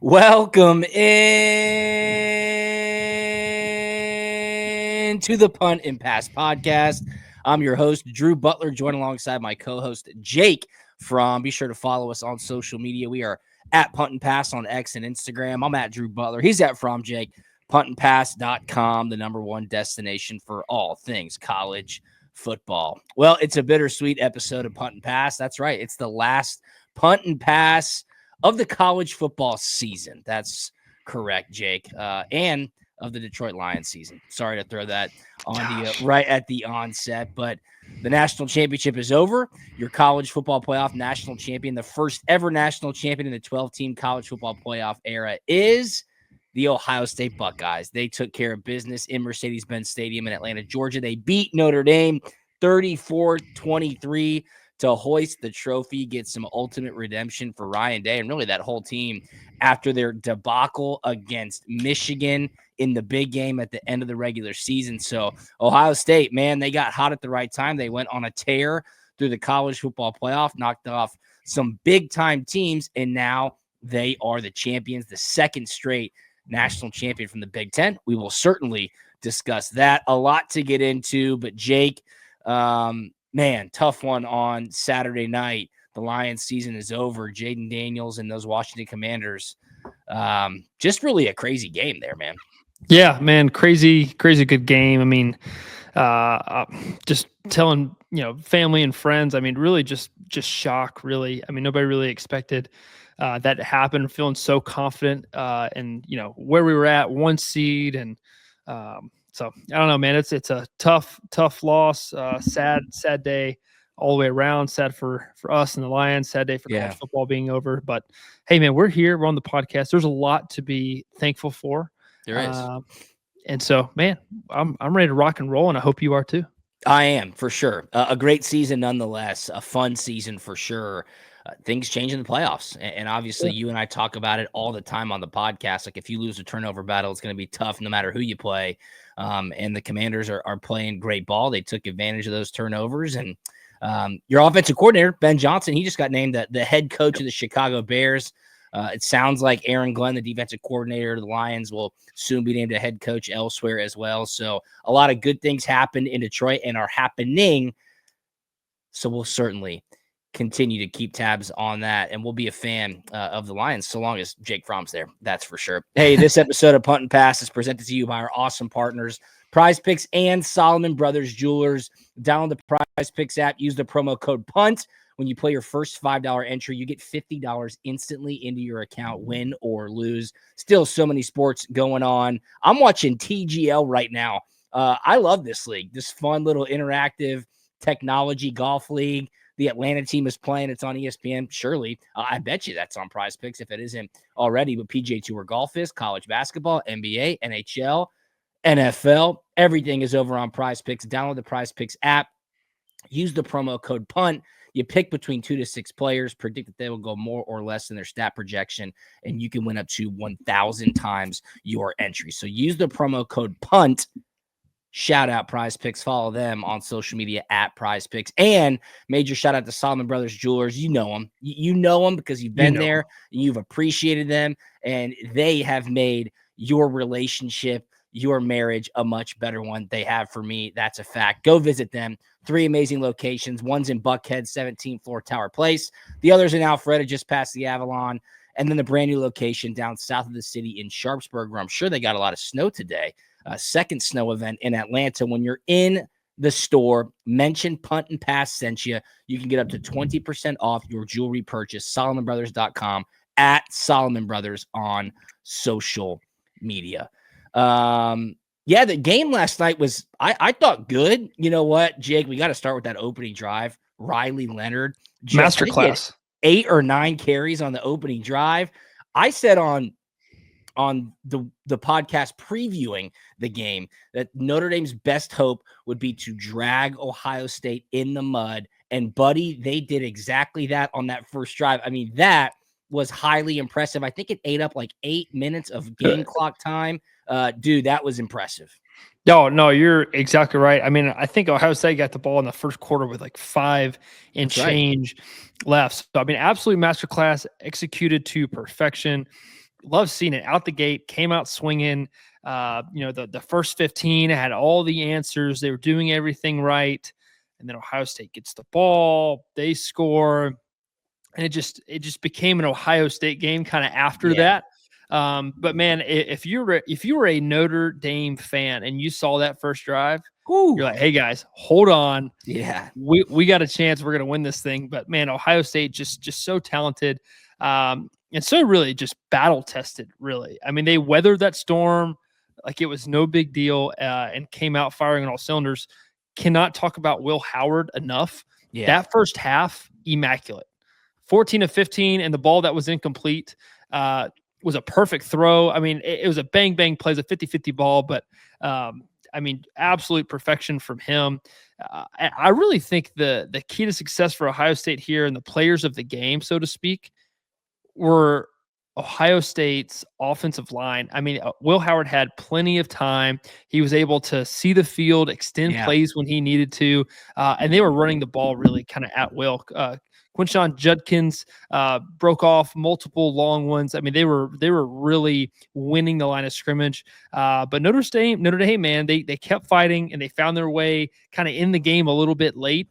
Welcome in to the Punt and Pass podcast. I'm your host, Drew Butler, joined alongside my co-host, Jake Fromm. Be sure to follow us on social media. We are at Punt and Pass on X and Instagram. I'm at Drew Butler. He's at Fromm Jake. puntandpass.com, the number one destination for all things college football. Well, it's a bittersweet episode of Punt and Pass. That's right. It's the last Punt and Pass of the college football season. That's correct, Jake. And of the Detroit Lions season. Sorry to throw that on you right at the onset, but the national championship is over. Your college football playoff national champion, the first ever national champion in the 12-team college football playoff era, is the Ohio State Buckeyes. They took care of business in Mercedes-Benz Stadium in Atlanta, Georgia. They beat Notre Dame 34-23 to hoist the trophy, get some ultimate redemption for Ryan Day and really that whole team after their debacle against Michigan in the big game at the end of the regular season. So Ohio State, man, they got hot at the right time. They went on a tear through the college football playoff, knocked off some big-time teams, and now they are the champions, the second straight national champion from the Big Ten. We will discuss that. A lot to get into, but Jake, man, tough one on Saturday night. The Lions season is over. Jaden Daniels and those Washington Commanders. Just really a crazy game there, man. Yeah, man, crazy good game. I mean, just telling, family and friends, I mean, really just shock, really. I mean, nobody really expected that to happen. Feeling so confident and, where we were at, one seed. And so I don't know, man, it's a tough loss, sad day all the way around. Sad for us and the Lions, sad day for college football being over. But hey, man, we're here. We're on the podcast. There's a lot to be thankful for. There is. And so, man, I'm ready to rock and roll, and I hope you are too. I am, for sure. A great season nonetheless, a fun season for sure. Things change in the playoffs. And obviously, you and I talk about it all the time on the podcast. Like, if you lose a turnover battle, it's going to be tough no matter who you play. And the Commanders are playing great ball. They took advantage of those turnovers. And your offensive coordinator, Ben Johnson, he just got named the head coach of the Chicago Bears. It sounds like Aaron Glenn, the defensive coordinator of the Lions, will soon be named a head coach elsewhere as well. So a lot of good things happened in Detroit and are happening. So we'll certainly continue to keep tabs on that, and we'll be a fan of the Lions so long as Jake Fromm's there. That's for sure. Hey, this episode of Punt and Pass is presented to you by our awesome partners, Prize Picks and Solomon Brothers Jewelers. Download the Prize Picks app. Use the promo code PUNT. When you play your first $5 entry, you get $50 instantly into your account, win or lose. Still so many sports going on. I'm watching TGL right now. I love this league, this fun little interactive technology golf league. The Atlanta team is playing. It's on ESPN. Surely, I bet you that's on Prize Picks if it isn't already. But PGA Tour golf is, college basketball, NBA, NHL, NFL. Everything is over on Prize Picks. Download the Prize Picks app. Use the promo code PUNT. You pick between 2 to 6 players, predict that they will go more or less than their stat projection, and you can win up to 1,000 times your entry. So use the promo code PUNT. Shout out Prize Picks. Follow them on social media at Prize Picks. And major shout out to Solomon Brothers Jewelers. You know them. You know them because you've been there. You've appreciated them, and they have made your relationship, your marriage, a much better one. They have for me. That's a fact. Go visit them. 3 amazing locations. One's in Buckhead, 17th floor Tower Place. The other's in Alpharetta, just past the Avalon. And then the brand new location down south of the city in Sharpsburg, where I'm sure they got a lot of snow today. Second snow event in Atlanta. When you're in the store, mention Punt and Pass sent you. You can get up to 20% off your jewelry purchase. SolomonBrothers.com, at Solomon Brothers on social media. Yeah, the game last night was, I thought, good. You know what, Jake? We got to start with that opening drive. Riley Leonard. Masterclass. 8 or 9 carries on the opening drive. I said on the podcast previewing the game that Notre Dame's best hope would be to drag Ohio State in the mud. And, buddy, they did exactly that on that first drive. I mean, that was highly impressive. I think it ate up like 8 minutes of game clock time. Dude, that was impressive. No, you're exactly right. I mean, I think Ohio State got the ball in the first quarter with like 5 and change left. So, I mean, absolute masterclass, executed to perfection. love seeing it out the gate, came out swinging. The first 15 had all the answers. They were doing everything right. And then Ohio State gets the ball, they score, and it just became an Ohio State game kind of after that. But man, if you were a Notre Dame fan and you saw that first drive, you're like, hey guys, hold on. Yeah. We got a chance. We're going to win this thing. But man, Ohio State just so talented. And so really just battle tested, really. I mean, they weathered that storm like it was no big deal, and came out firing on all cylinders. Cannot talk about Will Howard enough. Yeah. That first half, immaculate. 14 of 15, and the ball that was incomplete was a perfect throw. I mean, it was a bang-bang play, a 50-50 ball, but I mean, absolute perfection from him. I really think the key to success for Ohio State here and the players of the game, so to speak, were Ohio State's offensive line. I mean, Will Howard had plenty of time. He was able to see the field, extend plays when he needed to, and they were running the ball really kind of at will. Quinshon Judkins broke off multiple long ones. I mean, they were really winning the line of scrimmage. But Notre Dame, man, they kept fighting and they found their way kind of in the game a little bit late.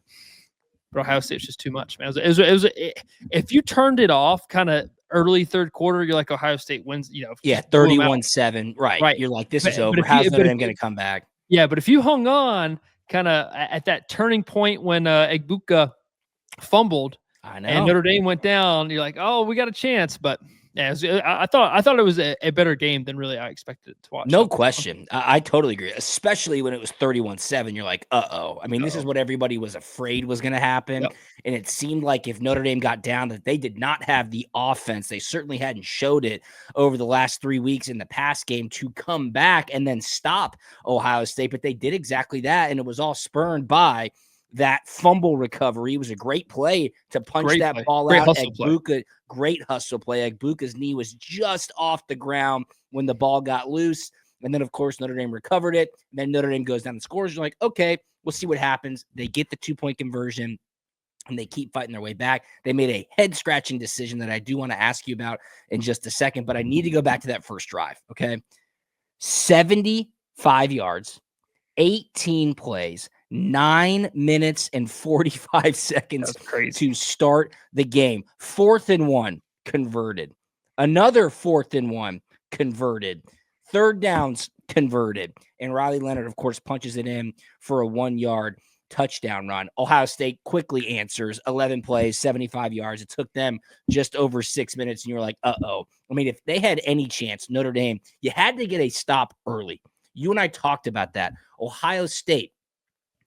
But Ohio State's just too much, man. If you turned it off kind of early third quarter, you're like, Ohio State wins, 31-7. Right. You're like, this is over. How's Notre Dame going to come back? Yeah, but if you hung on kind of at that turning point when Egbuka fumbled, I know, and Notre Dame went down, you're like, oh, we got a chance. But yeah, I thought it was a better game than really I expected to watch. No question. I totally agree, especially when it was 31-7. You're like, uh-oh. I mean, this is what everybody was afraid was going to happen. Yep. And it seemed like if Notre Dame got down, that they did not have the offense. They certainly hadn't showed it over the last 3 weeks in the past game to come back and then stop Ohio State. But they did exactly that, and it was all spurned by that fumble recovery. It was a great play to punch that ball out. Egbuka, great hustle play. Egbuka's knee was just off the ground when the ball got loose. And then, of course, Notre Dame recovered it. And then Notre Dame goes down and scores. You're like, okay, we'll see what happens. They get the 2-point conversion, and they keep fighting their way back. They made a head-scratching decision that I do want to ask you about in just a second, but I need to go back to that first drive, okay? 75 yards, 18 plays, 9 minutes and 45 seconds to start the game. 4th and 1 converted. Another 4th and 1 converted. 3rd downs converted. And Riley Leonard, of course, punches it in for a 1-yard touchdown run. Ohio State quickly answers. 11 plays, 75 yards. It took them just over 6 minutes, and you were like, uh-oh. I mean, if they had any chance, Notre Dame, you had to get a stop early. You and I talked about that. Ohio State,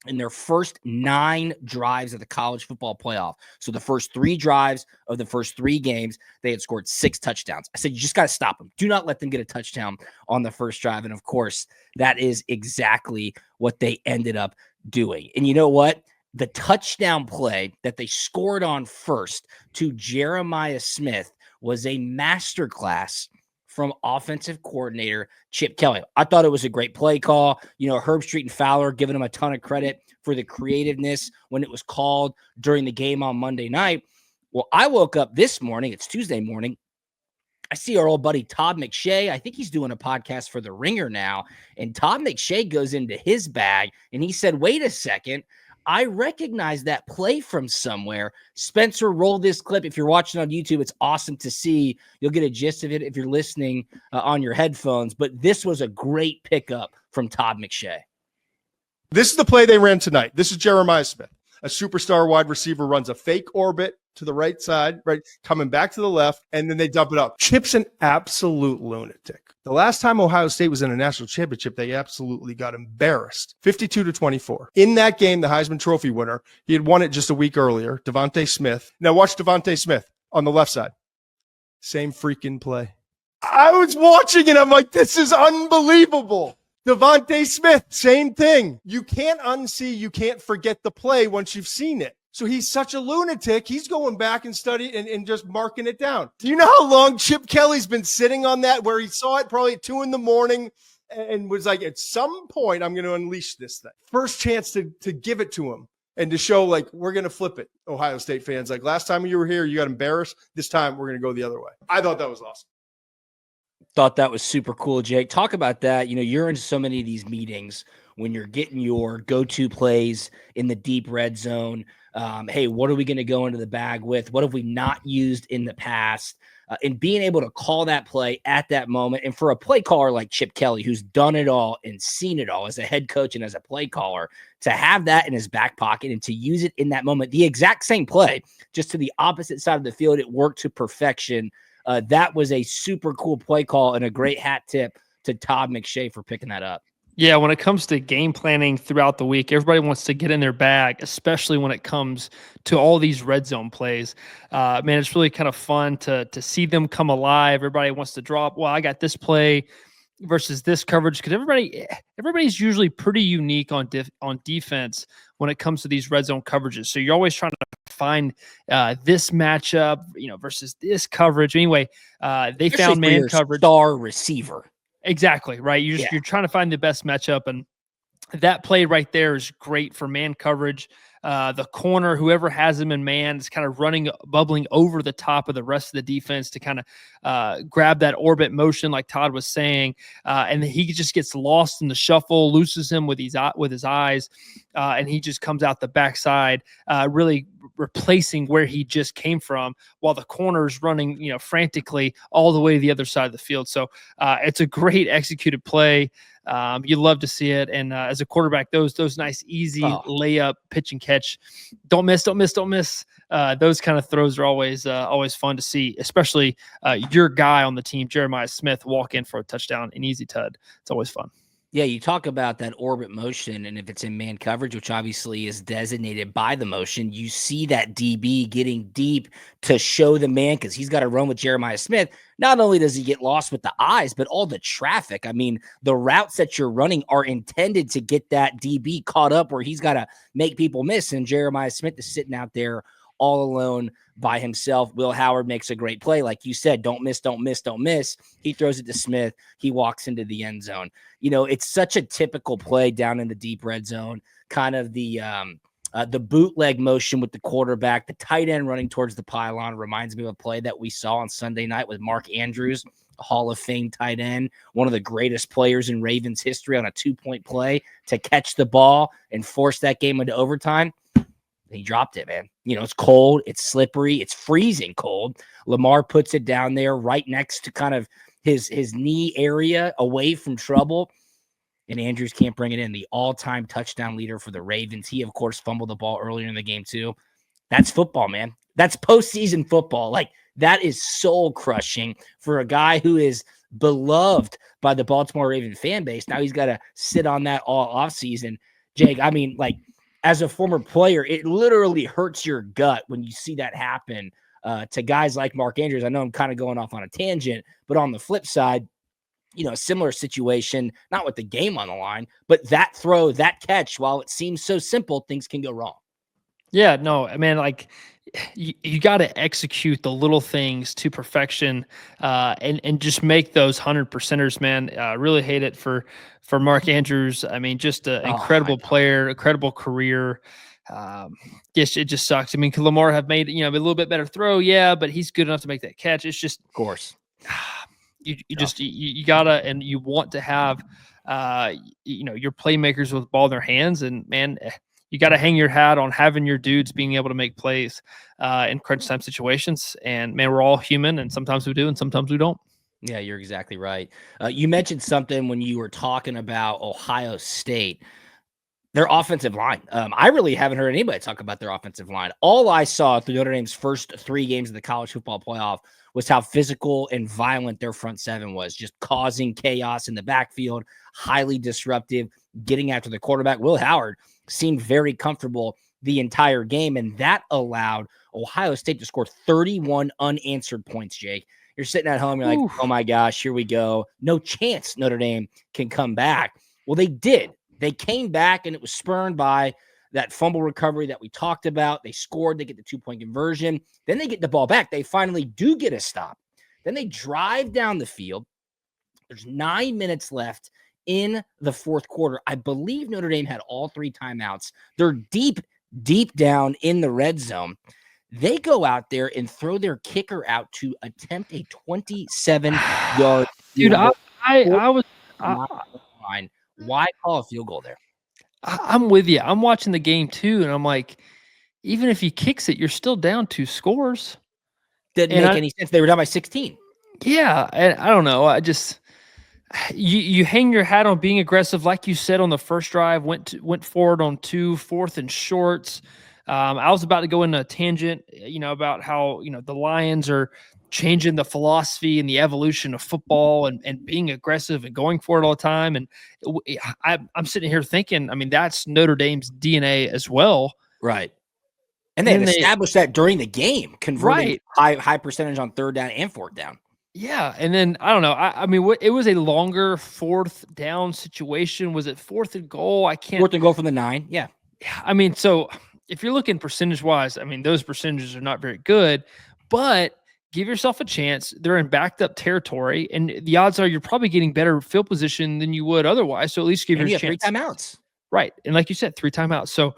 in their first 9 drives of the college football playoff, so the first 3 drives of the first 3 games, they had scored 6 touchdowns. I said, you just got to stop them. Do not let them get a touchdown on the first drive. And, of course, that is exactly what they ended up doing. And you know what? The touchdown play that they scored on first to Jeremiah Smith was a masterclass from offensive coordinator Chip Kelly. I thought it was a great play call. Herb Street and Fowler giving him a ton of credit for the creativeness when it was called during the game on Monday night. Well, I woke up this morning, it's Tuesday morning, I see our old buddy Todd McShay. I think he's doing a podcast for The Ringer now. And Todd McShay goes into his bag and he said, wait a second, I recognize that play from somewhere. Spencer, roll this clip. If you're watching on YouTube, it's awesome to see. You'll get a gist of it if you're listening on your headphones. But this was a great pickup from Todd McShay. This is the play they ran tonight. This is Jeremiah Smith. A superstar wide receiver runs a fake orbit to the right side, right, coming back to the left, and then they dump it up. Chip's an absolute lunatic. The last time Ohio State was in a national championship, they absolutely got embarrassed, 52-24. In that game, the Heisman Trophy winner, he had won it just a week earlier, Devontae Smith. Now watch Devontae Smith on the left side. Same freaking play. I was watching it. I'm like, this is unbelievable. Devontae Smith, same thing. You can't unsee, you can't forget the play once you've seen it. So he's such a lunatic. He's going back and studying and just marking it down. Do you know how long Chip Kelly's been sitting on that, where he saw it probably at 2 a.m. and was like, at some point, I'm going to unleash this thing. First chance to give it to him and to show, like, we're going to flip it, Ohio State fans. Like, last time you were here, you got embarrassed. This time, we're going to go the other way. I thought that was awesome. Thought that was super cool, Jake. Talk about that. You're in so many of these meetings when you're getting your go-to plays in the deep red zone. Hey, what are we going to go into the bag with? What have we not used in the past? And being able to call that play at that moment. And for a play caller like Chip Kelly, who's done it all and seen it all as a head coach and as a play caller, to have that in his back pocket and to use it in that moment, the exact same play, just to the opposite side of the field, it worked to perfection. That was a super cool play call and a great hat tip to Todd McShay for picking that up. Yeah, when it comes to game planning throughout the week, everybody wants to get in their bag, especially when it comes to all these red zone plays. Man, it's really kind of fun to see them come alive. Everybody wants to drop, well, I got this play versus this coverage, because everybody's usually pretty unique on defense when it comes to these red zone coverages. So you're always trying to find this matchup, versus this coverage. Anyway, they Especially found man coverage. Star receiver. Exactly, right? You're trying to find the best matchup, and that play right there is great for man coverage. The corner, whoever has him in man, is kind of bubbling over the top of the rest of the defense to kind of grab that orbit motion, like Todd was saying, and he just gets lost in the shuffle, loses him with his eyes, and he just comes out the backside, really replacing where he just came from, while the corner's running, frantically all the way to the other side of the field. So it's a great executed play. You love to see it. And as a quarterback, those nice, easy layup, pitch and catch, don't miss. Those kind of throws are always fun to see, especially your guy on the team, Jeremiah Smith, walk in for a touchdown, an easy tud. It's always fun. Yeah, you talk about that orbit motion, and if it's in man coverage, which obviously is designated by the motion, you see that DB getting deep to show the man, because he's got to run with Jeremiah Smith. Not only does he get lost with the eyes, but all the traffic. I mean, the routes that you're running are intended to get that DB caught up where he's got to make people miss, and Jeremiah Smith is sitting out there all alone by himself. Will Howard makes a great play. Like you said, don't miss. He throws it to Smith. He walks into the end zone. It's such a typical play down in the deep red zone, kind of the bootleg motion with the quarterback, the tight end running towards the pylon reminds me of a play that we saw on Sunday night with Mark Andrews, a Hall of Fame tight end, one of the greatest players in Ravens history, on a 2-point play to catch the ball and force that game into overtime. He dropped it, man. It's cold, it's slippery, it's freezing cold. Lamar puts it down there right next to kind of his knee area, away from trouble, and Andrews can't bring it in. The all-time touchdown leader for the Ravens. He, of course, fumbled the ball earlier in the game too. That's football, man. That's postseason football. Like, that is soul-crushing for a guy who is beloved by the Baltimore Ravens fan base. Now he's got to sit on that all offseason. Jake, I mean, like, as a former player, it literally hurts your gut when you see that happen to guys like Mark Andrews. I know I'm kind of going off on a tangent, but on the flip side, a similar situation, not with the game on the line, but that throw, that catch, while it seems so simple, things can go wrong. Yeah, no, I mean, like, you got to execute the little things to perfection, and just make those 100%ers, man. Really hate it for Mark Andrews. I mean, just an incredible player, incredible career. Yes, it just sucks. I mean, could Lamar have made a little bit better throw? Yeah, but he's good enough to make that catch. It's just, of course, you gotta, and you want to have your playmakers with the ball in their hands, and man, you got to hang your hat on having your dudes being able to make plays in crunch time situations. And man, we're all human, and sometimes we do, and sometimes we don't. Yeah, you're exactly right. You mentioned something when you were talking about Ohio State, their offensive line. I really haven't heard anybody talk about their offensive line. All I saw through Notre Dame's first 3 games of the college football playoff was how physical and violent their front seven was, just causing chaos in the backfield, highly disruptive, getting after the quarterback. Will Howard seemed very comfortable the entire game, and that allowed Ohio State to score 31 unanswered points, Jake. You're sitting at home, you're like, oh my gosh, here we go. No chance Notre Dame can come back. Well, they did. They came back, and it was spurned by that fumble recovery that we talked about. They scored, they get the 2-point conversion. Then they get the ball back. They finally do get a stop. Then they drive down the field. There's 9 minutes left in the fourth quarter. I believe Notre Dame had all 3 timeouts. They're deep down in the red zone. They go out there and throw their kicker out to attempt a 27-yard Dude, field goal, I was not line. Why call a field goal there? I'm with you. I'm watching the game too, and I'm like, even if he kicks it, you're still down 2 scores. Didn't And make any sense. They were down by 16. Yeah, and I don't know. I just you hang your hat on being aggressive, like you said on the first drive. Went forward on 2 4th and shorts. I was about to go into a tangent, about how the Lions are changing the philosophy and the evolution of football and being aggressive and going for it all the time. And I'm sitting here thinking, I mean, that's Notre Dame's DNA as well. Right. And they've established that during the game, converting high percentage on 3rd down and 4th down. Yeah, and then I don't know. I mean, it was a longer 4th down situation. Was it 4th and goal? I can't. 4th and goal from the 9. Yeah. I mean, so if you're looking percentage wise, I mean, those percentages are not very good, but give yourself a chance. They're in backed up territory, and the odds are you're probably getting better field position than you would otherwise. So at least give yourself a chance. 3 timeouts. Right, and like you said, 3 timeouts. So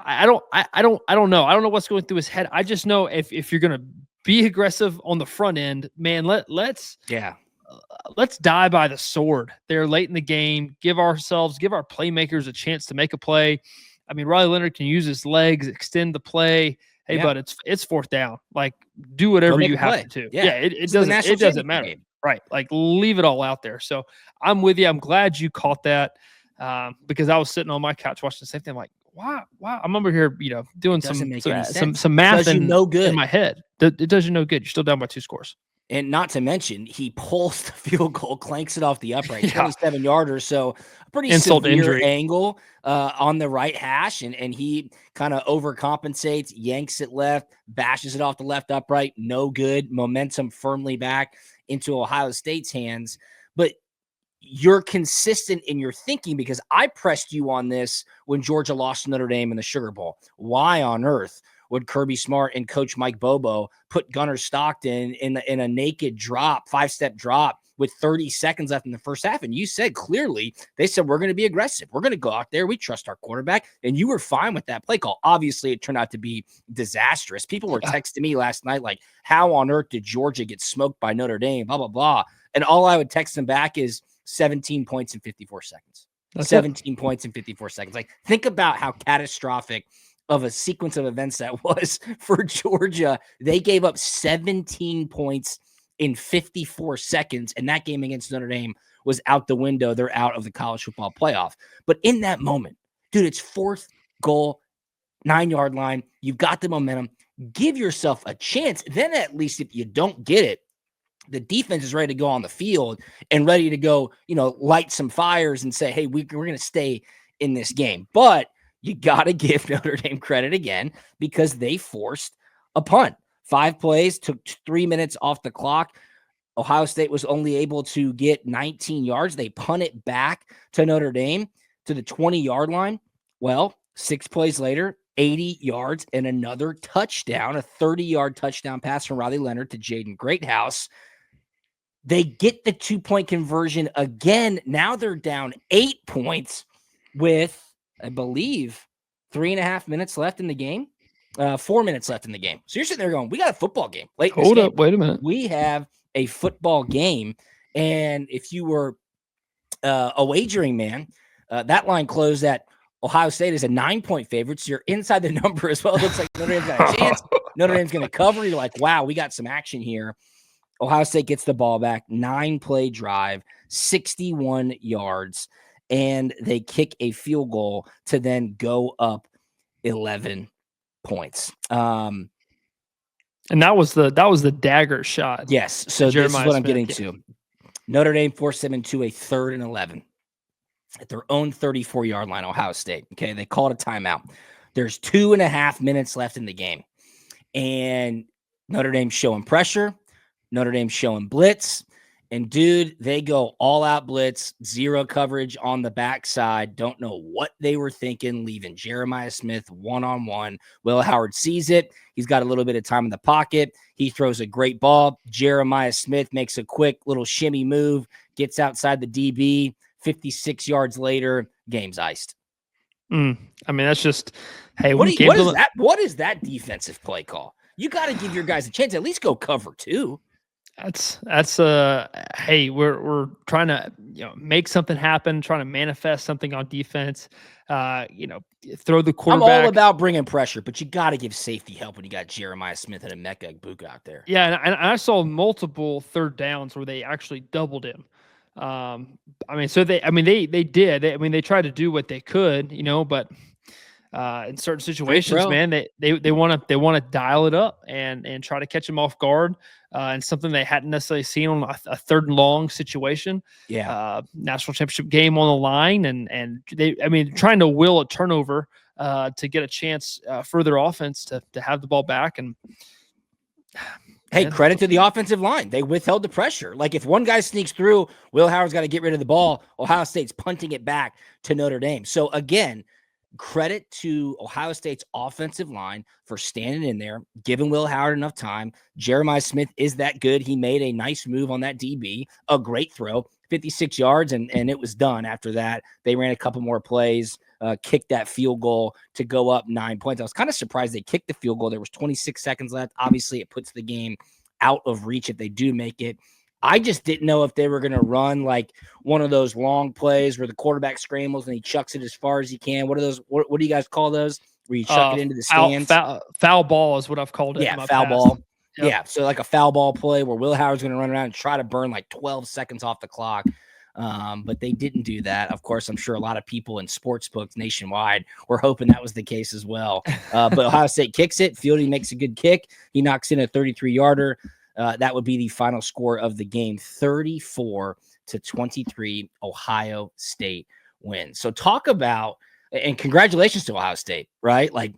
I don't know. I don't know what's going through his head. I just know if you're gonna be aggressive on the front end, man, let's die by the sword there late in the game. Give our playmakers a chance to make a play. I mean, Riley Leonard can use his legs, extend the play. Hey, but it's 4th down. Like, do whatever you have to. Yeah, it doesn't matter. Game. Right. Like, leave it all out there. So I'm with you. I'm glad you caught that because I was sitting on my couch watching the same thing. I'm like, wow. I'm over here, doing some math in my head. It does you no good. You're still down by 2 scores. And not to mention, he pulls the field goal, clanks it off the upright, 27-yarder. So a pretty severe angle on the right hash. And he kind of overcompensates, yanks it left, bashes it off the left upright. No good. Momentum firmly back into Ohio State's hands. But you're consistent in your thinking because I pressed you on this when Georgia lost to Notre Dame in the Sugar Bowl. Why on earth would Kirby Smart and Coach Mike Bobo put Gunnar Stockton in a naked drop, 5-step drop with 30 seconds left in the first half? And you said clearly, they said, we're going to be aggressive. We're going to go out there. We trust our quarterback. And you were fine with that play call. Obviously, it turned out to be disastrous. People were texting me last night like, how on earth did Georgia get smoked by Notre Dame? Blah, blah, blah. And all I would text them back is 17 points in 54 seconds. That's 17 points in 54 seconds. Like, think about how catastrophic of a sequence of events that was for Georgia. They gave up 17 points in 54 seconds, and that game against Notre Dame was out the window. They're out of the college football playoff. But in that moment, dude, it's 4th goal, 9-yard line. You've got the momentum. Give yourself a chance. Then at least if you don't get it, the defense is ready to go on the field and ready to go, light some fires and say, hey, we're going to stay in this game. But you got to give Notre Dame credit again because they forced a punt. 5 plays, took 3 minutes off the clock. Ohio State was only able to get 19 yards. They punted back to Notre Dame to the 20-yard line. Well, 6 plays later, 80 yards and another touchdown, a 30-yard touchdown pass from Riley Leonard to Jaden Greathouse. They get the 2-point conversion again. Now they're down 8 points with, I believe, 3.5 minutes left in the game. 4 minutes left in the game. So you're sitting there going, we got a football game. Hold up. Wait a minute. We have a football game. And if you were a wagering man, that line closed at Ohio State is a 9-point favorite. So you're inside the number as well. It looks like Notre Dame's got a chance. Notre Dame's going to cover. You're like, wow, we got some action here. Ohio State gets the ball back, 9-play drive, 61 yards, and they kick a field goal to then go up 11 points. And that was the dagger shot. Yes. So this is what I'm getting to. Notre Dame forced them into a 3rd and 11 at their own 34-yard line, Ohio State. Okay. They called a timeout. There's 2.5 minutes left in the game. And Notre Dame showing pressure. Notre Dame showing blitz. And, dude, they go all-out blitz, 0 coverage on the backside. Don't know what they were thinking, leaving Jeremiah Smith one-on-one. Will Howard sees it. He's got a little bit of time in the pocket. He throws a great ball. Jeremiah Smith makes a quick little shimmy move, gets outside the DB. 56 yards later, game's iced. I mean, that's just, hey, what is that defensive play call? You got to give your guys a chance. At least go cover 2. That's hey, we're trying to make something happen, trying to manifest something on defense. Throw the I'm all quarterback. about bringing pressure, but you got to give safety help when you got Jeremiah Smith and Emeka Egbuka out there. Yeah, and I saw multiple third downs where they actually doubled him. They did. They tried to do what they could, but in certain situations, man, they want to dial it up and try to catch him off guard, and something they hadn't necessarily seen on a third and long situation. Yeah, national championship game on the line, and trying to will a turnover to get a chance for their offense to have the ball back. And hey, credit to the offensive line. They withheld the pressure. Like, if one guy sneaks through, Will Howard's got to get rid of the ball. Ohio State's punting it back to Notre Dame. So again, credit to Ohio State's offensive line for standing in there, giving Will Howard enough time. Jeremiah Smith is that good. He made a nice move on that DB, a great throw, 56 yards, and it was done. After that, they ran a couple more plays, kicked that field goal to go up 9 points. I was kind of surprised they kicked the field goal. There was 26 seconds left. Obviously, it puts the game out of reach if they do make it. I just didn't know if they were going to run like one of those long plays where the quarterback scrambles and he chucks it as far as he can. What are those? What do you guys call those? Where you chuck it into the stands? Foul ball is what I've called it. Yeah, foul ball. Yep. Yeah, so like a foul ball play where Will Howard's going to run around and try to burn like 12 seconds off the clock. But they didn't do that. Of course, I'm sure a lot of people in sports books nationwide were hoping that was the case as well. But Ohio State kicks it. Fieldy makes a good kick. He knocks in a 33-yarder. That would be the final score of the game, 34-23, Ohio State wins. So talk about, and congratulations to Ohio State, right? Like,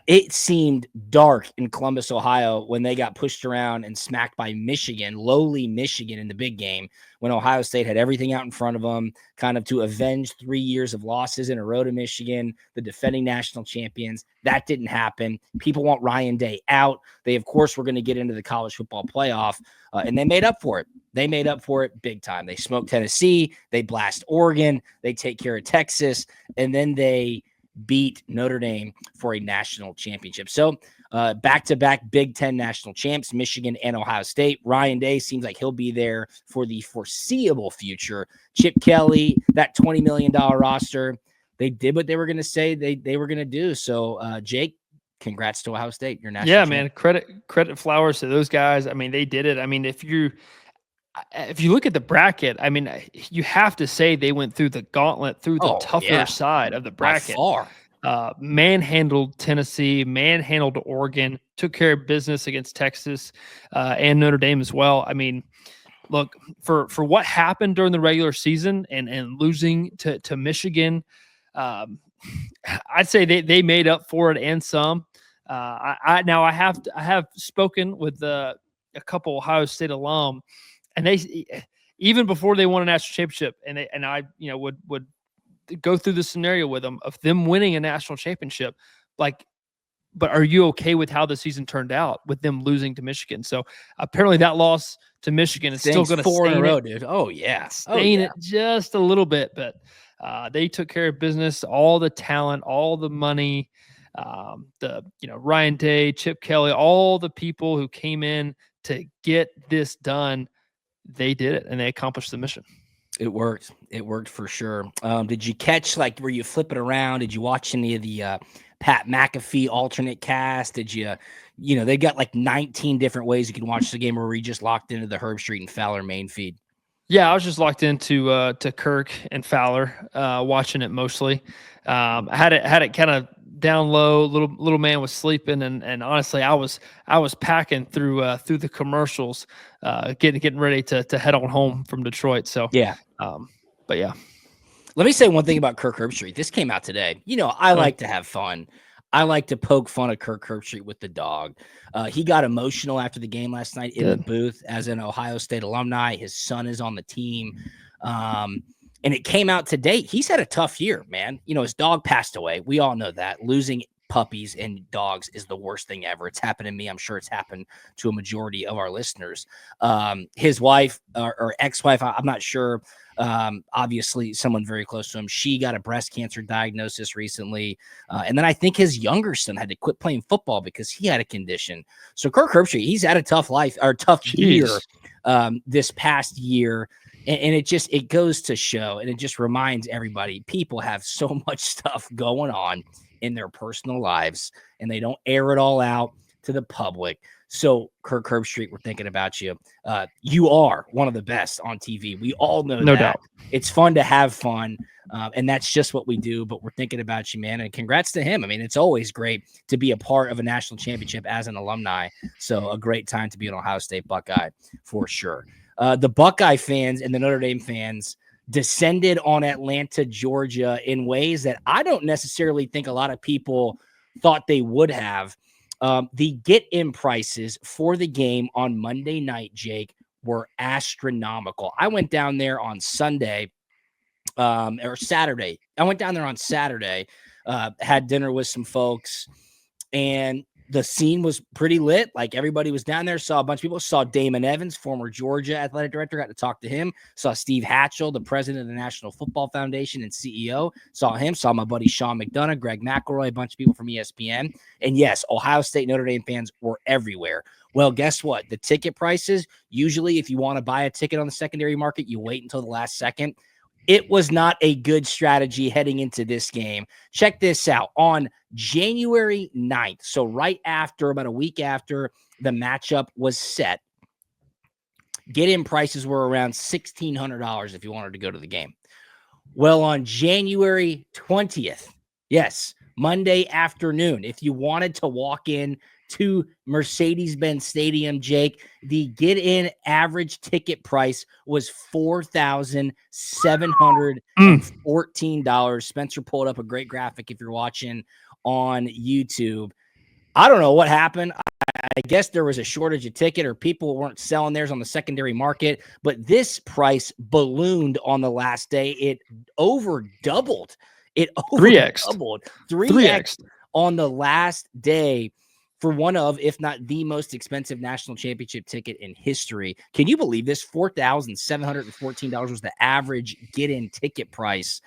it seemed dark in Columbus, Ohio, when they got pushed around and smacked by Michigan, lowly Michigan in the big game, when Ohio State had everything out in front of them, kind of to avenge 3 years of losses in a row to Michigan, the defending national champions. That didn't happen. People want Ryan Day out. They, of course, were going to get into the college football playoff, and they made up for it. They made up for it big time. They smoked Tennessee. They blast Oregon. They take care of Texas, and then they beat Notre Dame for a national championship. So back-to-back Big Ten national champs, Michigan and Ohio State. Ryan Day seems like he'll be there for the foreseeable future. Chip Kelly, that $20 million roster, they did what they were going to say they were going to do. So, Jake, congrats to Ohio State. Your national champ. Man, credit flowers to those guys. I mean, they did it. I mean, if you look at the bracket, I mean, you have to say they went through the gauntlet, through the tougher side of the bracket. By far. Manhandled Tennessee, manhandled Oregon, took care of business against Texas and Notre Dame as well. I mean, look, for what happened during the regular season and losing to Michigan, I'd say they made up for it and some. I have spoken with a couple Ohio State alum. And they, even before they won a national championship, and I would go through the scenario with them of them winning a national championship, like, but are you okay with how the season turned out with them losing to Michigan? So apparently that loss to Michigan is still going to stain in a row, it, dude. Oh yeah, stain it just a little bit, but they took care of business. All the talent, all the money, Ryan Day, Chip Kelly, all the people who came in to get this done. They did it, and they accomplished the mission. It worked. It worked for sure. Did you catch, like, were you flipping around? Did you watch any of the Pat McAfee alternate cast? Did they got like 19 different ways you can watch the game, or were you just locked into the Herb Street and Fowler main feed? Yeah, I was just locked into to Kirk and Fowler, watching it mostly. I had it kind of down low. Little man was sleeping, and honestly, I was packing through the commercials, getting ready to head on home from Detroit. So yeah, but yeah. Let me say one thing about Kirk Herbstreit. This came out today. I like to have fun. I like to poke fun at Kirk Herbstreit with the dog. He got emotional after the game last night in the booth as an Ohio State alumni. His son is on the team. And it came out today. He's had a tough year, man. His dog passed away. We all know that. Losing puppies and dogs is the worst thing ever. It's happened to me. I'm sure it's happened to a majority of our listeners. His wife or ex-wife, I'm not sure. Obviously someone very close to him. She got a breast cancer diagnosis recently. And then I think his younger son had to quit playing football because he had a condition. So Kirk Herbstreit, he's had a tough life or tough year this past year. And it goes to show, and it just reminds everybody, people have so much stuff going on in their personal lives, and they don't air it all out to the public. So Kirk Herbstreit, we're thinking about you. You are one of the best on TV. We all know No that. doubt. It's fun to have fun, and that's just what we do. But we're thinking about you, man, and congrats to him. I mean, it's always great to be a part of a national championship as an alumni. So a great time to be an Ohio State Buckeye for sure. The Buckeye fans and the Notre Dame fans descended on Atlanta, Georgia in ways that I don't necessarily think a lot of people thought they would have. The get-in prices for the game on Monday night, Jake, were astronomical. I went down there on Sunday or Saturday. I went down there on Saturday, had dinner with some folks, and the scene was pretty lit. Like everybody was down there, saw a bunch of people, saw Damon Evans, former Georgia athletic director, got to talk to him, saw Steve Hatchell, the president of the National Football Foundation and CEO, saw him, saw my buddy Sean McDonough, Greg McElroy, a bunch of people from ESPN. And yes, Ohio State, Notre Dame fans were everywhere. Well, guess what? The ticket prices, usually if you want to buy a ticket on the secondary market, you wait until the last second. It was not a good strategy heading into this game. Check this out. On January 9th, so right after, about a week after the matchup was set, get-in prices were around $1,600 if you wanted to go to the game. Well, on January 20th, yes, Monday afternoon, if you wanted to walk in to Mercedes-Benz Stadium, Jake, the get-in average ticket price was $4,714. Spencer pulled up a great graphic if you're watching on YouTube. I don't know what happened. I guess there was a shortage of ticket or people weren't selling theirs on the secondary market, but this price ballooned on the last day. It over doubled. It over 3x on the last day for one of, if not the most expensive national championship ticket in history. Can you believe this? $4,714 was the average get-in ticket price.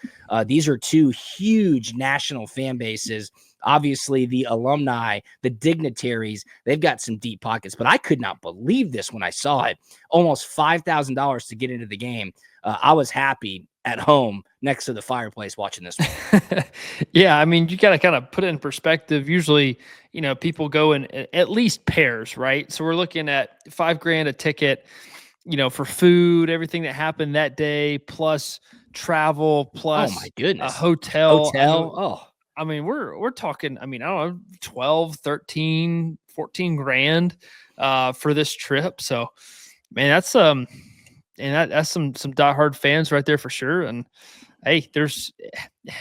These are two huge national fan bases. Obviously, the alumni, the dignitaries, they've got some deep pockets, but I could not believe this when I saw it. Almost $5,000 to get into the game. I was happy at home next to the fireplace watching this one. Yeah, I mean, you got to kind of put it in perspective. Usually, people go in at least pairs, right? So we're looking at $5,000 a ticket, for food, everything that happened that day, plus travel, plus oh my goodness, a hotel. I mean, we're talking, I don't know, 12, 13, 14 grand for this trip. So, man, that's that's some diehard fans right there for sure. And hey, there's,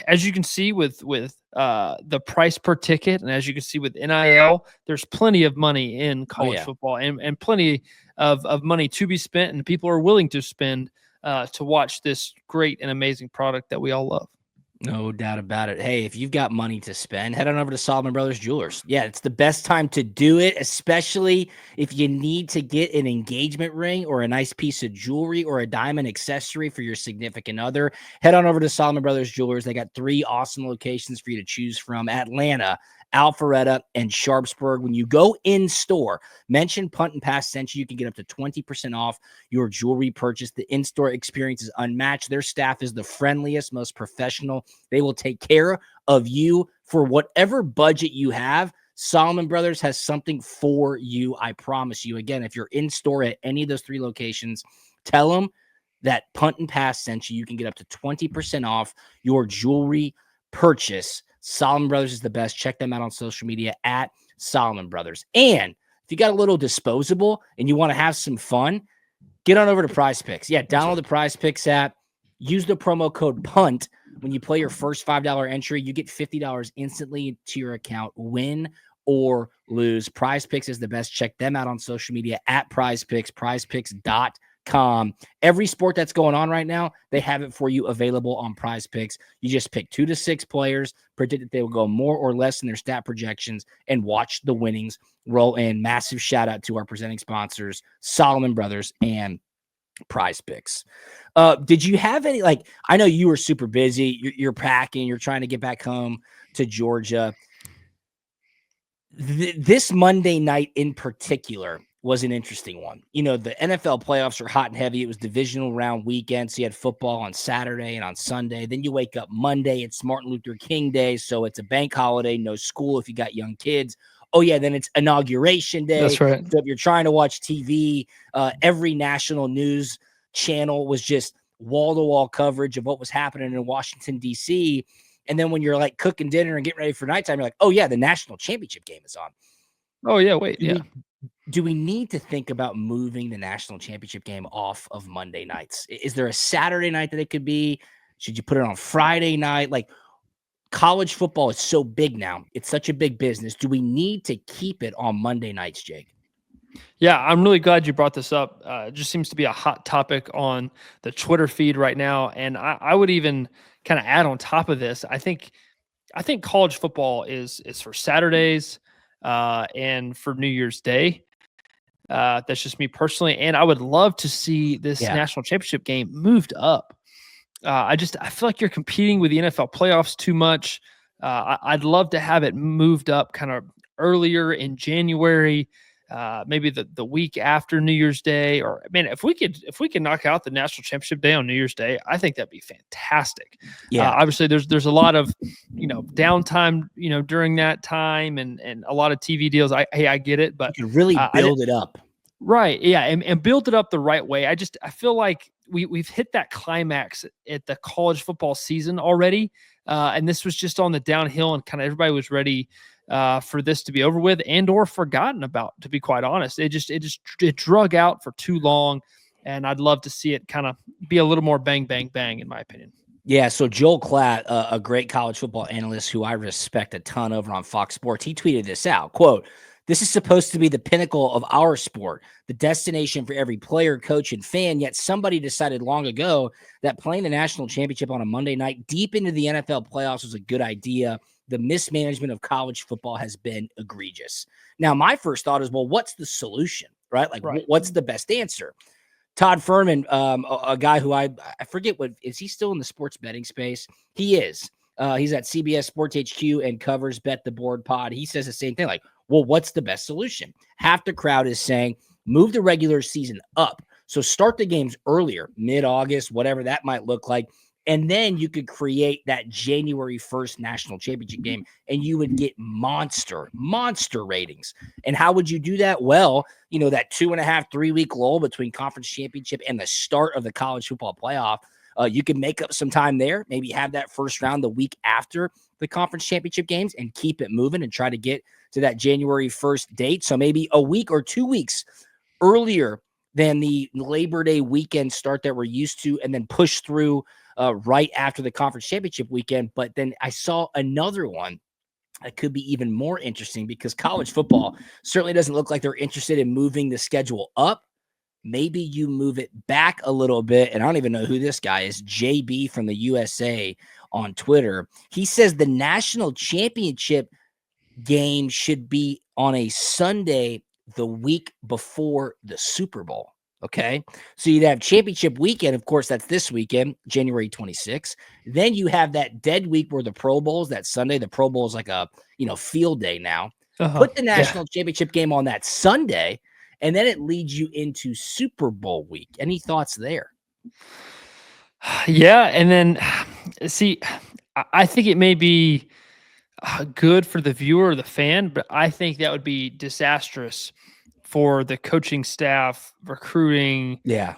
as you can see with the price per ticket, and as you can see with NIL, there's plenty of money in college football and plenty of money to be spent, and people are willing to spend to watch this great and amazing product that we all love. No doubt about it. Hey, if you've got money to spend, head on over to Solomon Brothers Jewelers. Yeah, it's the best time to do it, especially if you need to get an engagement ring or a nice piece of jewelry or a diamond accessory for your significant other. Head on over to Solomon Brothers Jewelers. They got 3 awesome locations for you to choose from: Atlanta, Alpharetta, and Sharpsburg. When you go in store, mention Punt and Pass sent you. You can get up to 20% off your jewelry purchase. The in-store experience is unmatched. Their staff is the friendliest, most professional. They will take care of you for whatever budget you have. Solomon Brothers has something for you, I promise you. Again, if you're in store at any of those 3 locations, tell them that Punt and Pass sent you. You can get up to 20% off your jewelry purchase. Solomon Brothers is the best. Check them out on social media at Solomon Brothers. And if you got a little disposable and you want to have some fun, get on over to Prize Picks. Yeah, download the Prize Picks app. Use the promo code PUNT. When you play your first $5 entry, you get $50 instantly to your account, win or lose. Prize Picks is the best. Check them out on social media at Prize Picks, prizepicks.com. prizePicks.com. Every sport that's going on right now, they have it for you available on PrizePicks. You just pick 2 to 6 players, predict that they will go more or less in their stat projections, and watch the winnings roll in. Massive shout out to our presenting sponsors, Solomon Brothers and PrizePicks. Did you have any, like, I know you were super busy. You're packing, you're trying to get back home to Georgia. This Monday night in particular was an interesting one. You know, the NFL playoffs are hot and heavy. It was divisional round weekend. So you had football on Saturday and on Sunday. Then you wake up Monday. It's Martin Luther King Day. So it's a bank holiday, no school if you got young kids. Oh, yeah. Then it's Inauguration Day. That's right. So if you're trying to watch TV, every national news channel was just wall-to-wall coverage of what was happening in Washington, D.C. And then when you're like cooking dinner and getting ready for nighttime, you're like, oh, yeah, the national championship game is on. Oh, yeah. Wait. Yeah. Do we need to think about moving the national championship game off of Monday nights? Is there a Saturday night that it could be? Should you put it on Friday night? Like, college football is so big now. It's such a big business. Do we need to keep it on Monday nights, Jake? Yeah, I'm really glad you brought this up. It just seems to be a hot topic on the Twitter feed right now. And I would even kind of add on top of this, I think college football is for Saturdays and for New Year's Day. That's just me personally. And I would love to see this national championship game moved up. I feel like you're competing with the NFL playoffs too much. I'd love to have it moved up kind of earlier in January, maybe the week after New Year's Day. Or, I mean, if we could knock out the national championship day on New Year's Day, I think that'd be fantastic. Yeah. Obviously there's a lot of, downtime, during that time and a lot of TV deals. I get it, but you can really build it up. Right. Yeah. And build it up the right way. I feel like we've hit that climax at the college football season already. And this was just on the downhill and kind of everybody was ready for this to be over with and or forgotten about, to be quite honest. It drug out for too long. And I'd love to see it kind of be a little more bang, bang, bang, in my opinion. Yeah, so Joel Klatt, a great college football analyst who I respect a ton over on Fox Sports, he tweeted this out, quote, "This is supposed to be the pinnacle of our sport, the destination for every player, coach, and fan, yet somebody decided long ago that playing the national championship on a Monday night deep into the NFL playoffs was a good idea. The mismanagement of college football has been egregious." Now, my first thought is, well, what's the solution, right? Like, what's the best answer? Todd Furman, a guy who I forget is he still in the sports betting space? He is. He's at CBS Sports HQ and covers Bet the Board Pod. He says the same thing, like, well, what's the best solution? Half the crowd is saying move the regular season up. So start the games earlier, mid-August, whatever that might look like. And then you could create that January 1st national championship game and you would get monster ratings. And how would you do that? Well, that 2.5, 3 week lull between conference championship and the start of the college football playoff. You can make up some time there, maybe have that first round the week after the conference championship games and keep it moving and try to get to that January 1st date. So maybe a week or 2 weeks earlier than the Labor Day weekend start that we're used to, and then push through right after the conference championship weekend. But then I saw another one that could be even more interesting because college football certainly doesn't look like they're interested in moving the schedule up. Maybe you move it back a little bit. And I don't even know who this guy is, JB from the USA on Twitter. He says the national championship game should be on a Sunday the week before the Super Bowl. Okay. So you'd have championship weekend. Of course, that's this weekend, January 26th. Then you have that dead week where the Pro Bowl's that Sunday. The Pro Bowl is like a, field day now. Put the national championship game on that Sunday, and then it leads you into Super Bowl week. Any thoughts there? Yeah. And then see, I think it may be good for the viewer or the fan, but I think that would be disastrous for the coaching staff, recruiting. Yeah.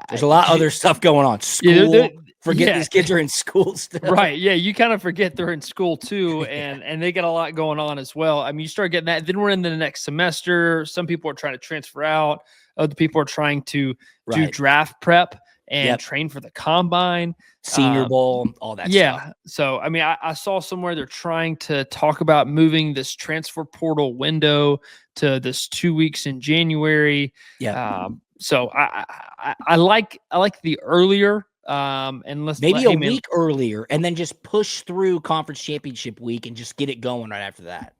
There's a lot of other stuff going on. School. Forget these kids are in school still. Right. Yeah. You kind of forget they're in school too. And they got a lot going on as well. I mean, you start getting that. Then we're in the next semester. Some people are trying to transfer out. Other people are trying to do draft prep and train for the combine. Senior Bowl, all that stuff. Yeah. So, I mean, I saw somewhere they're trying to talk about moving this transfer portal window to this 2 weeks in January. Yeah. So I like the earlier and let's maybe a week earlier, and then just push through conference championship week and just get it going right after that.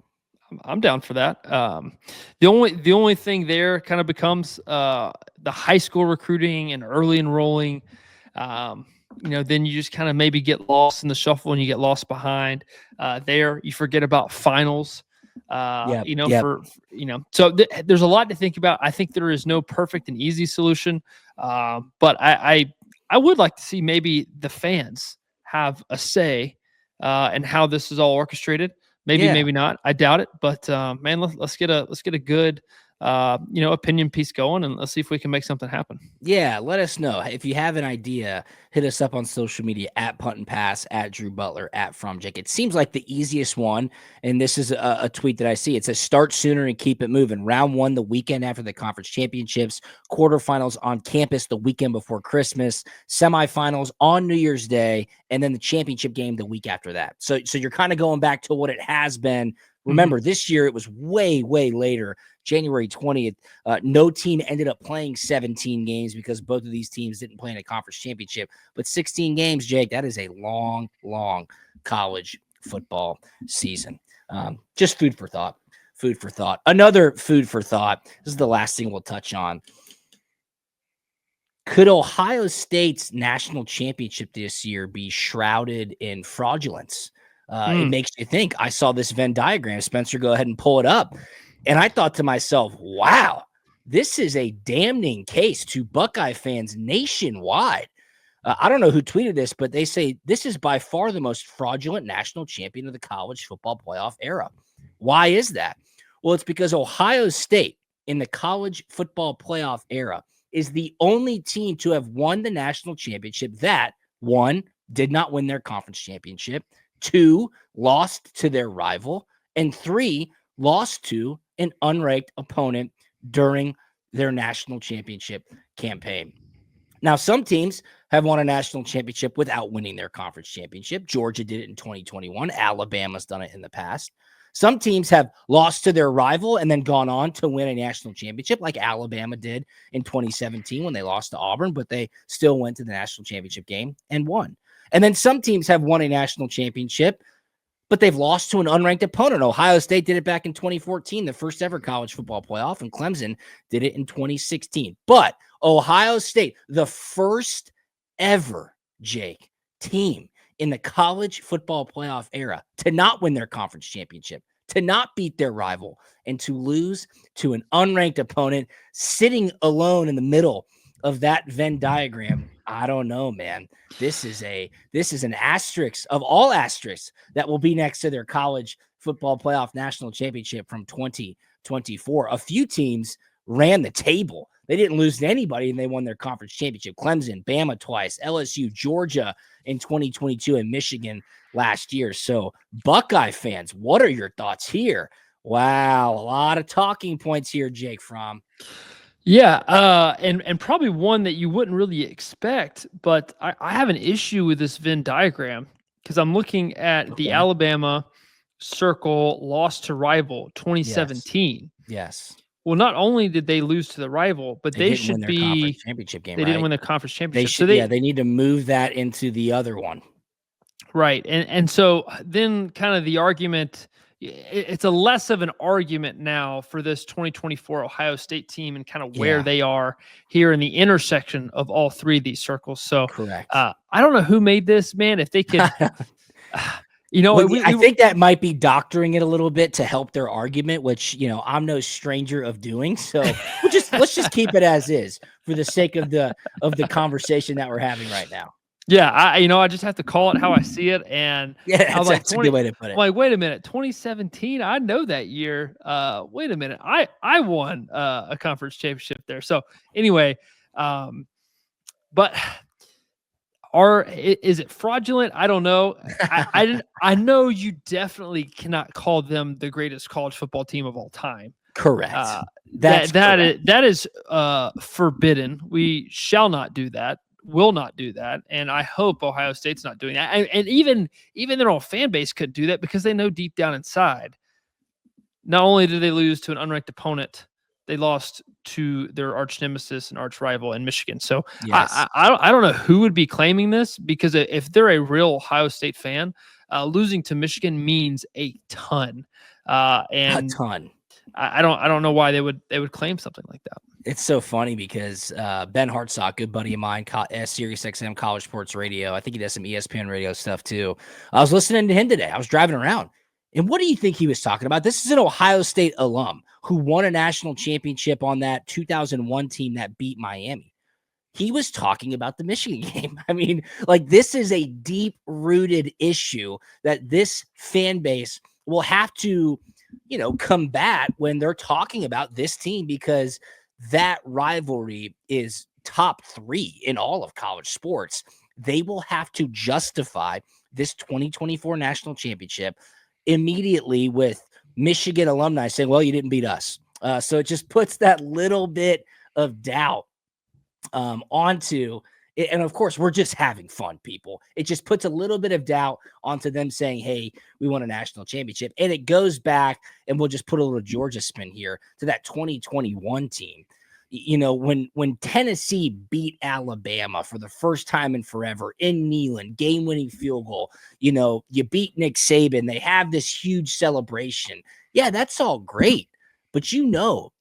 I'm down for that. The only thing there kind of becomes the high school recruiting and early enrolling. Then you just kind of maybe get lost in the shuffle and you get lost behind there. You forget about finals. So there's a lot to think about. I think there is no perfect and easy solution. But I would like to see maybe the fans have a say in how this is all orchestrated. Maybe not. I doubt it. But man, let's get a good opinion piece going, and let's see if we can make something happen. Yeah, let us know. If you have an idea, hit us up on social media at Punt and Pass, at Drew Butler, at Fromm Jake. It seems like the easiest one, and this is a tweet that I see. It says, start sooner and keep it moving. Round 1 the weekend after the conference championships, quarterfinals on campus the weekend before Christmas, semifinals on New Year's Day, and then the championship game the week after that. So you're kind of going back to what it has been. Remember, this year it was way, way later. January 20th, no team ended up playing 17 games because both of these teams didn't play in a conference championship. But 16 games, Jake, that is a long, long college football season. Just food for thought. Food for thought. Another food for thought. This is the last thing we'll touch on. Could Ohio State's national championship this year be shrouded in fraudulence? It makes you think. I saw this Venn diagram. Spencer, go ahead and pull it up. And I thought to myself, wow, this is a damning case to Buckeye fans nationwide. I don't know who tweeted this, but they say this is by far the most fraudulent national champion of the college football playoff era. Why is that? Well, it's because Ohio State in the college football playoff era is the only team to have won the national championship that, 1, did not win their conference championship, 2, lost to their rival, and 3, lost to an unranked opponent during their national championship campaign. Now, some teams have won a national championship without winning their conference championship. Georgia did it in 2021. Alabama's done it in the past. Some teams have lost to their rival and then gone on to win a national championship, like Alabama did in 2017 when they lost to Auburn, but they still went to the national championship game and won. And then some teams have won a national championship, but they've lost to an unranked opponent. Ohio State did it back in 2014, the first ever college football playoff, and Clemson did it in 2016. But Ohio State, the first ever, Jake, team in the college football playoff era to not win their conference championship, to not beat their rival, and to lose to an unranked opponent sitting alone in the middle of that Venn diagram. I don't know, man. This is an asterisk of all asterisks that will be next to their college football playoff national championship from 2024. A few teams ran the table. They didn't lose to anybody, and they won their conference championship. Clemson, Bama twice, LSU, Georgia in 2022, and Michigan last year. So, Buckeye fans, what are your thoughts here? Wow, a lot of talking points here, Jake Fromm. Yeah, and probably one that you wouldn't really expect, but I have an issue with this Venn diagram because I'm looking at the Alabama circle loss to rival 2017. Yes. Well, not only did they lose to the rival, but they should win their be conference championship game. They didn't win the conference championship. They need to move that into the other one. Right, and so then kind of the argument. It's a less of an argument now for this 2024 Ohio State team and kind of where they are here in the intersection of all three of these circles. So correct. I don't know who made this, man. If they could, I think that might be doctoring it a little bit to help their argument, which, I'm no stranger of doing. So let's just keep it as is for the sake of the conversation that we're having right now. Yeah, I just have to call it how I see it, and that's a good way to put it. I'm like, wait a minute, 2017, I know that year. Wait a minute, I won a conference championship there. So anyway, but is it fraudulent? I don't know. I know you definitely cannot call them the greatest college football team of all time. Correct. That is forbidden. We shall not do that. Will not do that, and I hope Ohio State's not doing that. And even their own fan base could do that because they know deep down inside, not only did they lose to an unranked opponent they lost to their arch nemesis and arch rival in Michigan. So Yes. I don't know who would be claiming this, because if they're a real Ohio State fan, losing to Michigan means a ton. And A ton. I don't know why they would claim something like that. It's so funny because Ben Hartsock, good buddy of mine, Sirius XM College Sports Radio. I think he does some ESPN radio stuff too. I was listening to him today. I was driving around. And what do you think he was talking about? This is an Ohio State alum who won a national championship on that 2001 team that beat Miami. He was talking about the Michigan game. I mean, like, this is a deep-rooted issue that this fan base will have to, combat when they're talking about this team, because that rivalry is top 3 in all of college sports. They will have to justify this 2024 national championship immediately with Michigan alumni saying, well, you didn't beat us. So it just puts that little bit of doubt onto it. And of course, we're just having fun, people. It just puts a little bit of doubt onto them saying, hey, we won a national championship. And it goes back, and we'll just put a little Georgia spin here, to that 2021 team. When Tennessee beat Alabama for the first time in forever in Neyland, game-winning field goal, you beat Nick Saban. They have this huge celebration. Yeah, that's all great. But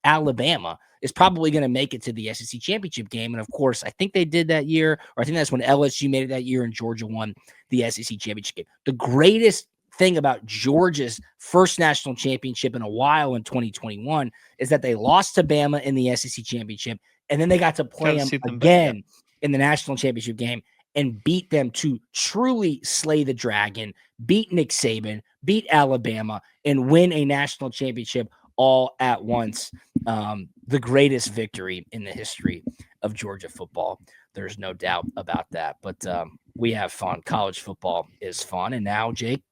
Alabama is probably going to make it to the SEC championship game. And of course, I think they did that year, or I think that's when LSU made it that year and Georgia won the SEC championship game. The greatest thing about Georgia's first national championship in a while in 2021 is that they lost to Bama in the SEC championship, and then they got to play them again in the national championship game and beat them to truly slay the dragon, beat Nick Saban, beat Alabama, and win a national championship all at once. The greatest victory in the history of Georgia football. There's no doubt about that. But we have fun. College football is fun. And now, Jake,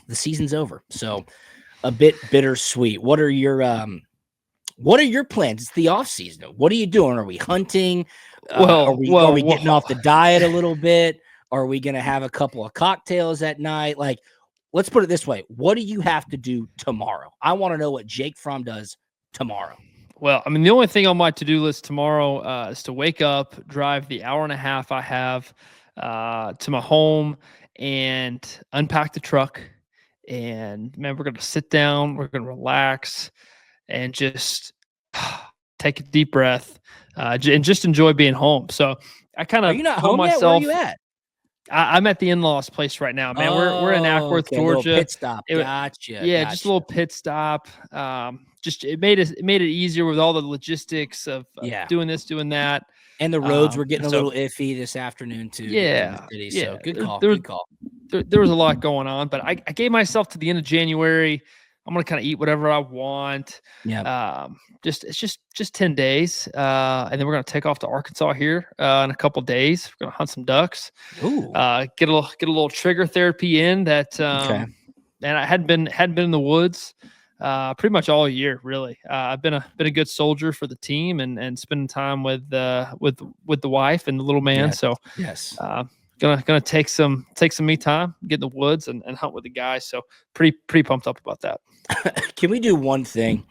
the season's over. So a bit bittersweet. What are your plans? It's the off season. What are you doing? Are we hunting? Are we getting off the diet a little bit? Are we going to have a couple of cocktails at night? Like, let's put it this way. What do you have to do tomorrow? I want to know what Jake Fromm does tomorrow. Well, I mean, the only thing on my to-do list tomorrow is to wake up, drive the hour and a half I have to my home, and unpack the truck. And, man, we're going to sit down, we're going to relax, and just take a deep breath and just enjoy being home. So I kind of told myself, yet? Where are you at? I'm at the in-laws place right now, man. We're in Ackworth, Georgia. Pit stop. Gotcha. Just a little pit stop. It made it easier with all the logistics of doing this, doing that. And the roads were getting a little iffy this afternoon too. Yeah. So good call. Good call. There was a lot going on, but I gave myself to the end of January. I'm gonna kind of eat whatever I want. Yeah. It's just 10 days, and then we're gonna take off to Arkansas here in a couple days. We're gonna hunt some ducks. Ooh. Get a little trigger therapy in that. And I hadn't been in the woods pretty much all year, really. I've been a good soldier for the team and spending time with the wife and the little man. Yes. So yes. Gonna take some me time, get in the woods and hunt with the guys. So pretty pumped up about that. Can we do one thing?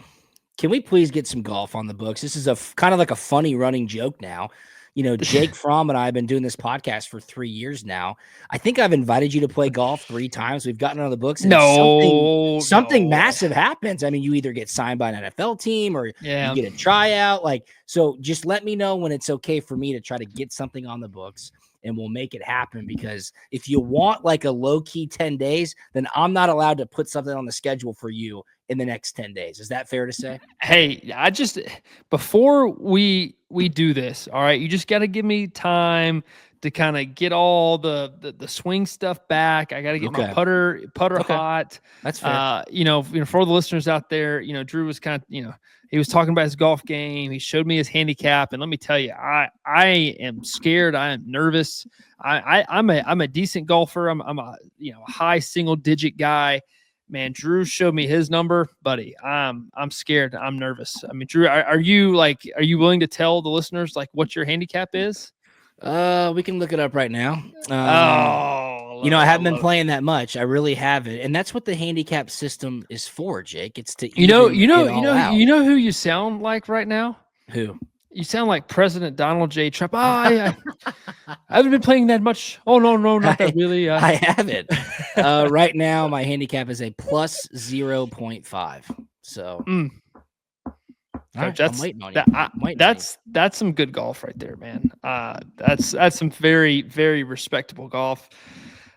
Can we please get some golf on the books? This is a kind of like a funny running joke now. Jake Fromm and I have been doing this podcast for 3 years now. I think I've invited you to play golf 3 times. We've gotten on the books. And something massive happens. I mean, you either get signed by an NFL team or you get a tryout. So just let me know when it's okay for me to try to get something on the books, and we'll make it happen. Because if you want like a low key 10 days, then I'm not allowed to put something on the schedule for you in the next 10 days. Is that fair to say? Hey, before we do this, all right, you just got to give me time to kind of get all the swing stuff back. I got to get my putter hot. That's fair. For the listeners out there, Drew was kind of, he was talking about his golf game. He showed me his handicap, and let me tell you, I am scared. I am nervous. I'm a decent golfer. I'm a high single digit guy. Man, Drew showed me his number, buddy. I'm scared. I'm nervous. I mean, Drew, are you willing to tell the listeners what your handicap is? We can look it up right now. You know, I haven't been playing that much. I really haven't, and that's what the handicap system is for, Jake. It's to you know who you sound like right now. Who? You sound like President Donald J. Trump. I haven't been playing that much. Oh no, not that really. I haven't. Right now, my handicap is a plus 0.5. So. Right, I'm waiting on you. That's some good golf right there, man. That's some very, very respectable golf.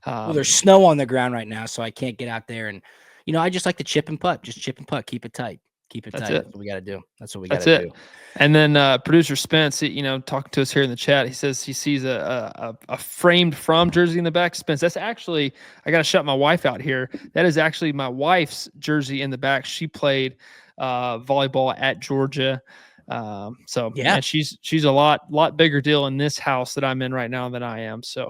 Well, there's snow on the ground right now, so I can't get out there. And, you know, I just like to chip and putt. Just chip and putt. Keep it tight. That's what we got to do. That's what we got to do. And then producer Spence, you know, talking to us here in the chat, he says he sees a framed Fromm jersey in the back. Spence, that's actually, I got to shout my wife out here. That is actually my wife's jersey in the back. She played volleyball at Georgia. So yeah, man, she's a lot bigger deal in this house that I'm in right now than I am. So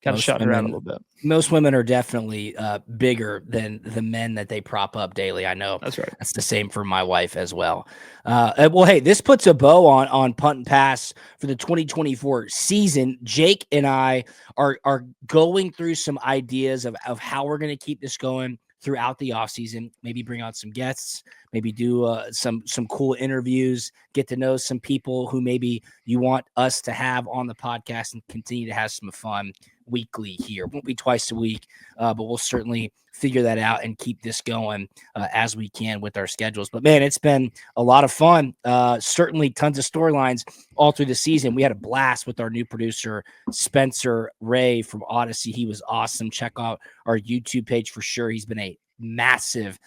got to shout her out a little bit. Most women are definitely bigger than the men that they prop up daily. I know that's right. That's the same for my wife as well. Well, hey, this puts a bow on Punt and Pass for the 2024 season. Jake and I are going through some ideas of how we're going to keep this going throughout the offseason. Maybe bring out some guests, maybe do some cool interviews, get to know some people who maybe you want us to have on the podcast and continue to have some fun weekly here. Won't be twice a week, but we'll certainly figure that out and keep this going as we can with our schedules. But man, it's been a lot of fun. Certainly tons of storylines all through the season. We had a blast with our new producer, Spencer Ray from Odyssey. He was awesome. Check out our YouTube page for sure. He's been a massive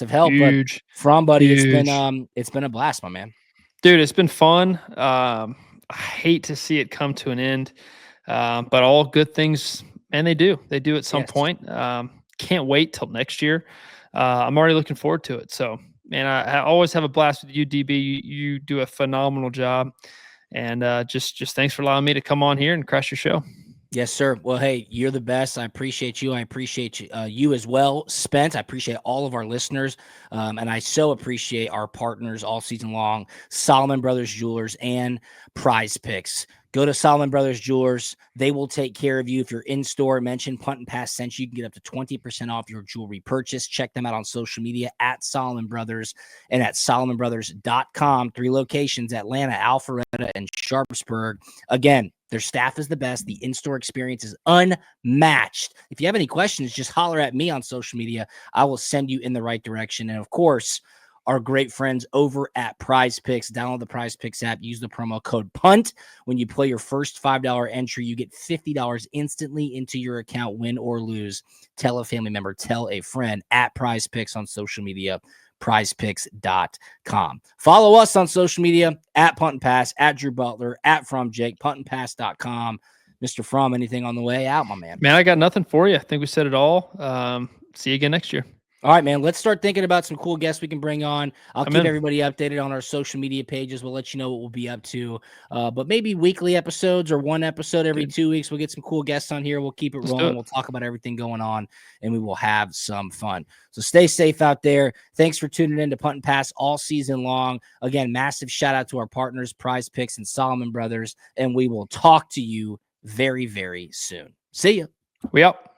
help. Huge. But Fromm, buddy, it's been a blast, my man. Dude, it's been fun. I hate to see it come to an end. But all good things, and they do at some point. Can't wait till next year. I'm already looking forward to it. So, man, I always have a blast with you, DB. You do a phenomenal job, and just thanks for allowing me to come on here and crash your show. Yes, sir. Well, hey, you're the best. I appreciate you. I appreciate you as well, Spence. I appreciate all of our listeners, and I so appreciate our partners all season long, Solomon Brothers Jewelers and Prize Picks. Go to Solomon Brothers Jewelers. They will take care of you. If you're in store, mention Punt and Pass sent you. You can get up to 20% off your jewelry purchase. Check them out on social media at Solomon Brothers and at SolomonBrothers.com. 3 locations, Atlanta, Alpharetta, and Sharpsburg. Again, their staff is the best. The in-store experience is unmatched. If you have any questions, just holler at me on social media. I will send you in the right direction. And, of course, our great friends over at Prize Picks. Download the Prize Picks app. Use the promo code PUNT. When you play your first $5 entry, you get $50 instantly into your account, win or lose. Tell a family member, tell a friend at Prize Picks on social media, prizepicks.com. Follow us on social media at Punt and Pass, at Drew Butler, at Fromm Jake, puntandpass.com. Mr. Fromm, anything on the way out, my man? Man, I got nothing for you. I think we said it all. See you again next year. All right, man. Let's start thinking about some cool guests we can bring on. I'll keep everybody updated on our social media pages. We'll let you know what we'll be up to. But maybe weekly episodes or one episode every 2 weeks. We'll get some cool guests on here. We'll keep it rolling. We'll talk about everything going on, and we will have some fun. So stay safe out there. Thanks for tuning in to Punt and Pass all season long. Again, massive shout out to our partners, Prize Picks and Solomon Brothers, and we will talk to you very, very soon. See ya. We out.